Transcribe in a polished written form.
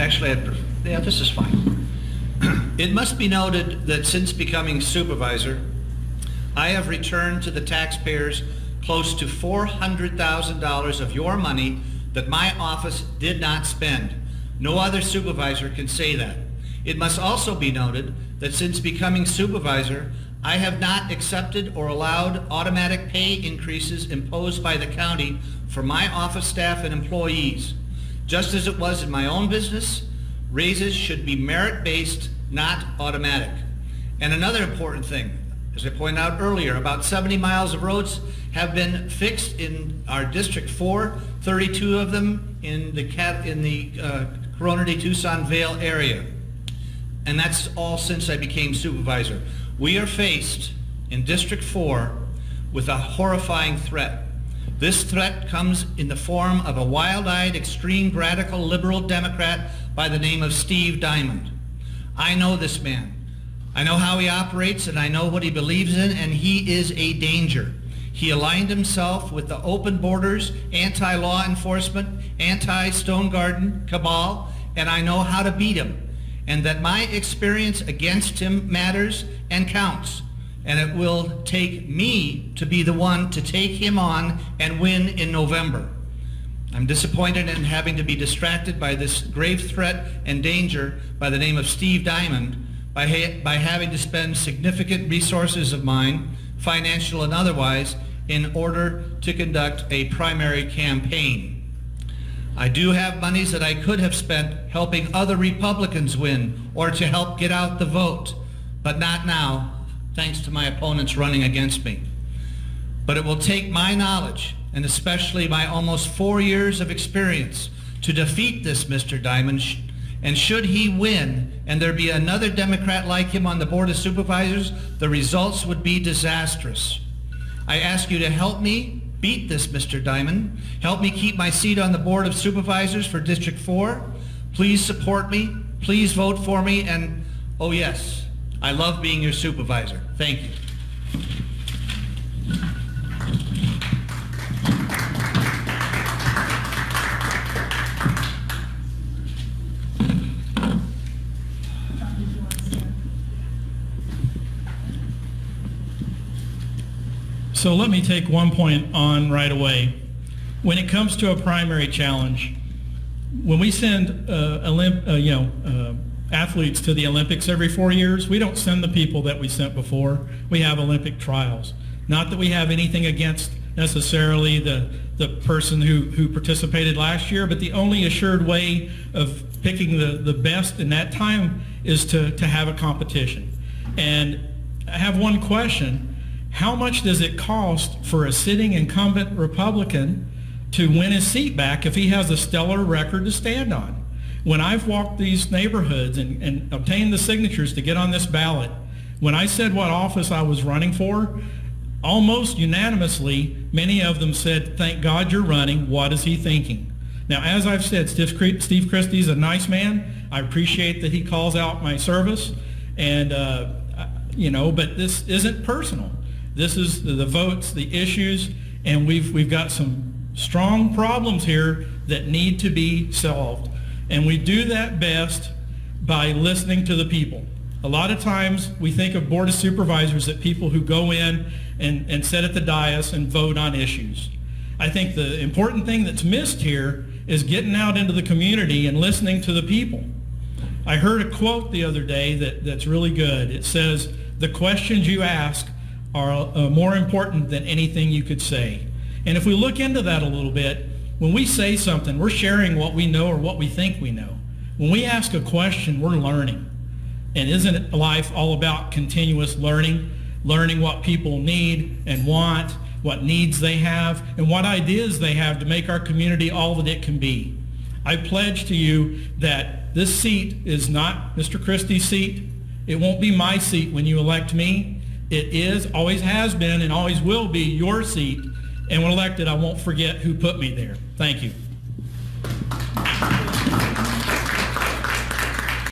Actually, yeah, this is fine. It must be noted that since becoming supervisor, I have returned to the taxpayers close to $400,000 of your money that my office did not spend. No other supervisor can say that. It must also be noted that since becoming supervisor, I have not accepted or allowed automatic pay increases imposed by the county for my office staff and employees. Just as it was in my own business, raises should be merit-based, not automatic. And another important thing, as I pointed out earlier, about 70 miles of roads have been fixed in our District 4, 32 of them in the Corona de Tucson Vale area. And that's all since I became supervisor. We are faced in District 4 with a horrifying threat. This threat comes in the form of a wild-eyed, extreme, radical, liberal Democrat by the name of Steve Diamond. I know this man. I know how he operates, and I know what he believes in, and he is a danger. He aligned himself with the open borders, anti-law enforcement, anti-Stone Garden cabal, and I know how to beat him, and that my experience against him matters and counts, and it will take me to be the one to take him on and win in November. I'm disappointed in having to be distracted by this grave threat and danger by the name of Steve Diamond by having to spend significant resources of mine, financial and otherwise, in order to conduct a primary campaign. I do have monies that I could have spent helping other Republicans win or to help get out the vote, but not now, thanks to my opponents running against me. But it will take my knowledge, and especially my almost 4 years of experience, to defeat this Mr. Diamond. And should he win, and there be another Democrat like him on the Board of Supervisors, the results would be disastrous. I ask you to help me beat this Mr. Diamond. Help me keep my seat on the Board of Supervisors for District 4. Please support me. Please vote for me. And, oh yes, I love being your supervisor. Thank you. So let me take one point on right away. When it comes to a primary challenge, when we send athletes to the Olympics every 4 years, we don't send the people that we sent before. We have Olympic trials. Not that we have anything against necessarily the person who participated last year, but the only assured way of picking the best in that time is to have a competition. And I have one question. How much does it cost for a sitting incumbent Republican to win his seat back if he has a stellar record to stand on? When I've walked these neighborhoods and obtained the signatures to get on this ballot, when I said what office I was running for, almost unanimously, many of them said, "Thank God you're running. What is he thinking?" Now, as I've said, Steve Christy is a nice man. I appreciate that he calls out my service, and but this isn't personal. This is the votes, the issues, and we've got some strong problems here that need to be solved. And we do that best by listening to the people. A lot of times we think of Board of Supervisors as people who go in and sit at the dais and vote on issues. I think the important thing that's missed here is getting out into the community and listening to the people. I heard a quote the other day that's really good. It says, "The questions you ask are more important than anything you could say." And if we look into that a little bit, when we say something, we're sharing what we know or what we think we know. When we ask a question, we're learning. And isn't life all about continuous learning what people need and want, what needs they have, and what ideas they have to make our community all that it can be? I pledge to you that this seat is not Mr. Christie's seat. It won't be my seat when you elect me. It is, always has been, and always will be your seat. And when elected, I won't forget who put me there. Thank you.